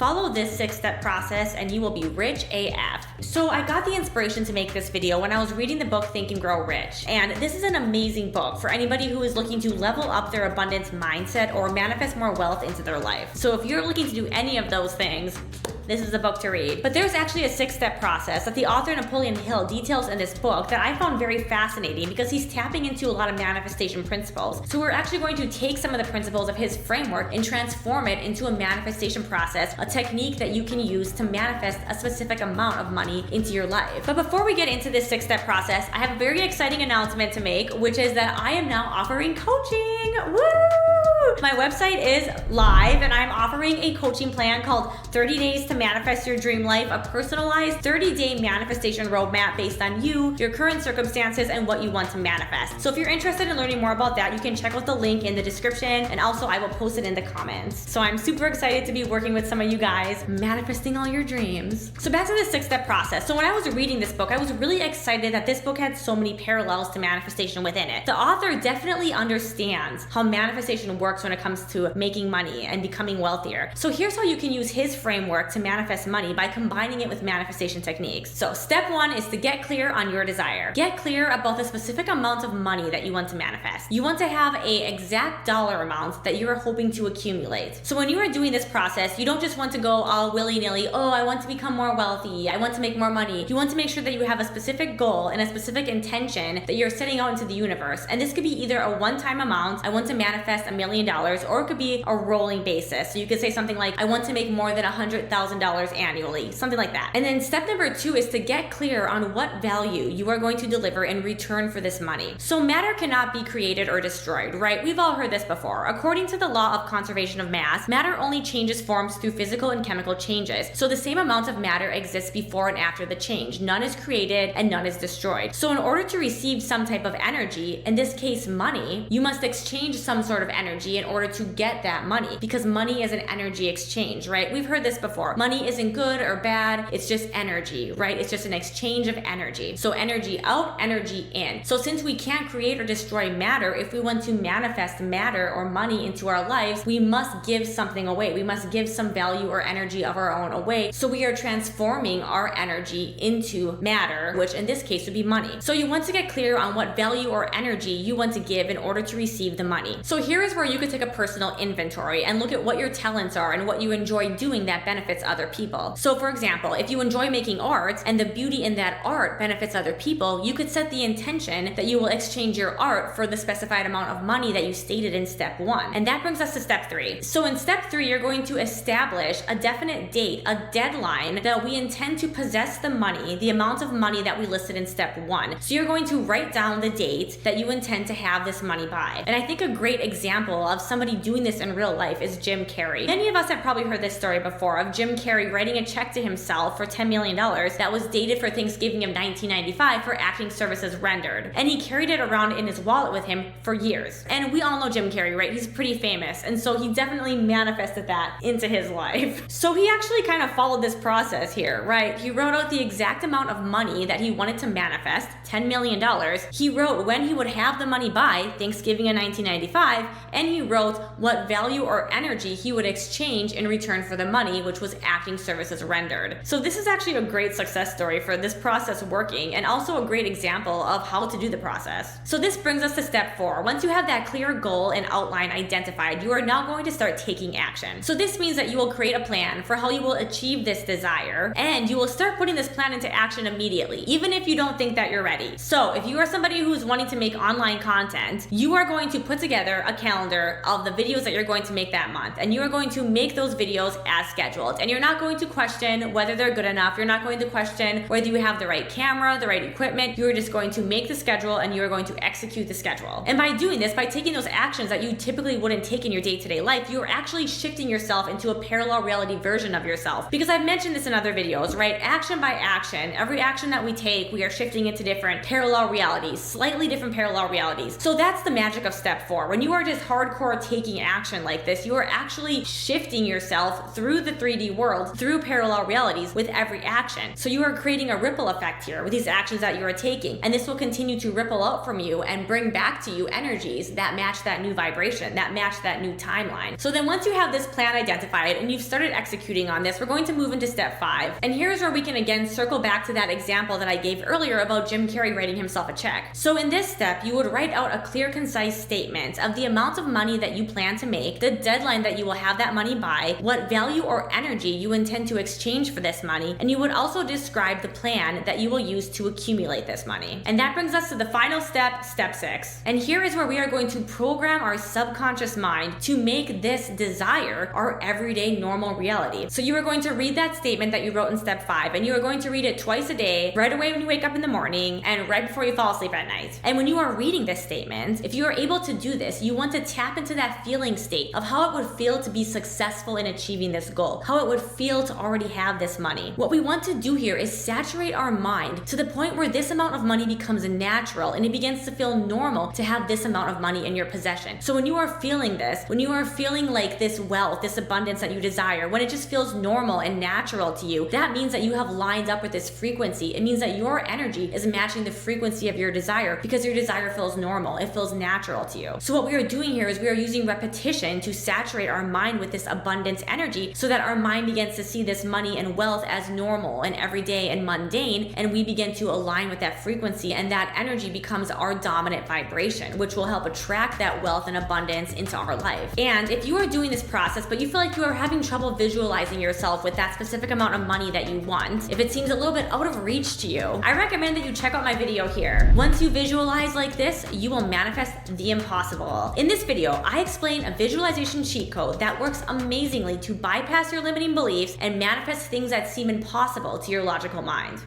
Follow this 6-step process and you will be rich AF. So I got the inspiration to make this video when I was reading the book Think and Grow Rich. And this is an amazing book for anybody who is looking to level up their abundance mindset or manifest more wealth into their life. So if you're looking to do any of those things, this is the book to read. But there's actually a 6-step process that the author Napoleon Hill details in this book that I found very fascinating because he's tapping into a lot of manifestation principles. So we're actually going to take some of the principles of his framework and transform it into a manifestation process, a technique that you can use to manifest a specific amount of money into your life. But before we get into this 6-step process, I have a very exciting announcement to make, which is that I am now offering coaching. Woo! My website is live and I'm offering a coaching plan called 30 Days to Manifest Your Dream Life, a personalized 30-day manifestation roadmap based on you, your current circumstances, and what you want to manifest. So if you're interested in learning more about that, you can check out the link in the description, and also I will post it in the comments. So I'm super excited to be working with some of you guys, manifesting all your dreams. So back to the 6-step process. So when I was reading this book, I was really excited that this book had so many parallels to manifestation within it. The author definitely understands how manifestation works when it comes to making money and becoming wealthier. So here's how you can use his framework to manifest money by combining it with manifestation techniques. So step 1 is to get clear on your desire. Get clear about the specific amount of money that you want to manifest. You want to have an exact dollar amount that you're hoping to accumulate. So when you are doing this process, you don't just want to go all willy-nilly, oh, I want to become more wealthy, I want to make more money. You want to make sure that you have a specific goal and a specific intention that you're setting out into the universe. And this could be either a one-time amount, I want to manifest $1 million, or it could be a rolling basis. So you could say something like, I want to make more than $100,000 annually, something like that. And then step number 2 is to get clear on what value you are going to deliver in return for this money. So matter cannot be created or destroyed, right? We've all heard this before. According to the law of conservation of mass, matter only changes forms through physical and chemical changes. So the same amount of matter exists before and after the change. None is created and none is destroyed. So in order to receive some type of energy, in this case money, you must exchange some sort of energy in order to get that money, because money is an energy exchange, right? We've heard this before. Money isn't good or bad, it's just energy, right? It's just an exchange of energy. So energy out, energy in. So since we can't create or destroy matter, if we want to manifest matter or money into our lives, we must give something away. We must give some value or energy of our own away. So we are transforming our energy into matter, which in this case would be money. So you want to get clear on what value or energy you want to give in order to receive the money. So here is where you could take a personal inventory and look at what your talents are and what you enjoy doing that benefits other people. So for example, if you enjoy making art and the beauty in that art benefits other people, you could set the intention that you will exchange your art for the specified amount of money that you stated in step 1. And that brings us to step 3. So in step 3, you're going to establish a definite date, a deadline that we intend to possess the money, the amount of money that we listed in step 1. So you're going to write down the date that you intend to have this money by. And I think a great example of somebody doing this in real life is Jim Carrey. Many of us have probably heard this story before of Jim Carrey writing a check to himself for $10 million that was dated for Thanksgiving of 1995 for acting services rendered. And he carried it around in his wallet with him for years. And we all know Jim Carrey, right? He's pretty famous. And so he definitely manifested that into his life. So he actually kind of followed this process here, right? He wrote out the exact amount of money that he wanted to manifest, $10 million. He wrote when he would have the money by Thanksgiving of 1995, and he wrote what value or energy he would exchange in return for the money, which was acting services rendered. So this is actually a great success story for this process working, and also a great example of how to do the process. So this brings us to step 4. Once you have that clear goal and outline identified, you are now going to start taking action. So this means that you will create a plan for how you will achieve this desire, and you will start putting this plan into action immediately, even if you don't think that you're ready. So if you are somebody who's wanting to make online content, you are going to put together a calendar of the videos that you're going to make that month, and you are going to make those videos as scheduled. And you're not going to question whether they're good enough. You're not going to question whether you have the right camera, the right equipment. You're just going to make the schedule and you're going to execute the schedule. And by doing this, by taking those actions that you typically wouldn't take in your day-to-day life, you're actually shifting yourself into a parallel reality version of yourself. Because I've mentioned this in other videos, right? Action by action, every action that we take, we are shifting into different parallel realities, slightly different parallel realities. So that's the magic of step 4. When you are just hardcore are taking action like this, you are actually shifting yourself through the 3D world, through parallel realities with every action. So you are creating a ripple effect here with these actions that you are taking. And this will continue to ripple out from you and bring back to you energies that match that new vibration, that match that new timeline. So then once you have this plan identified and you've started executing on this, we're going to move into step 5. And here's where we can again circle back to that example that I gave earlier about Jim Carrey writing himself a check. So in this step, you would write out a clear, concise statement of the amount of money that you plan to make, the deadline that you will have that money by, what value or energy you intend to exchange for this money, and you would also describe the plan that you will use to accumulate this money. And that brings us to the final step, step 6. And here is where we are going to program our subconscious mind to make this desire our everyday normal reality. So you are going to read that statement that you wrote in step 5, and you are going to read it twice a day, right away when you wake up in the morning and right before you fall asleep at night. And when you are reading this statement, if you are able to do this, you want to tap into that feeling state of how it would feel to be successful in achieving this goal, how it would feel to already have this money. What we want to do here is saturate our mind to the point where this amount of money becomes natural and it begins to feel normal to have this amount of money in your possession. So when you are feeling this, when you are feeling like this wealth, this abundance that you desire, when it just feels normal and natural to you, that means that you have lined up with this frequency. It means that your energy is matching the frequency of your desire because your desire feels normal. It feels natural to you. So what we are doing here is we are using repetition to saturate our mind with this abundance energy so that our mind begins to see this money and wealth as normal and everyday and mundane, and we begin to align with that frequency, and that energy becomes our dominant vibration, which will help attract that wealth and abundance into our life. And if you are doing this process but you feel like you are having trouble visualizing yourself with that specific amount of money that you want, if it seems a little bit out of reach to you, I recommend that you check out my video here. Once you visualize like this, you will manifest the impossible. In this video, I explain a visualization cheat code that works amazingly to bypass your limiting beliefs and manifest things that seem impossible to your logical mind.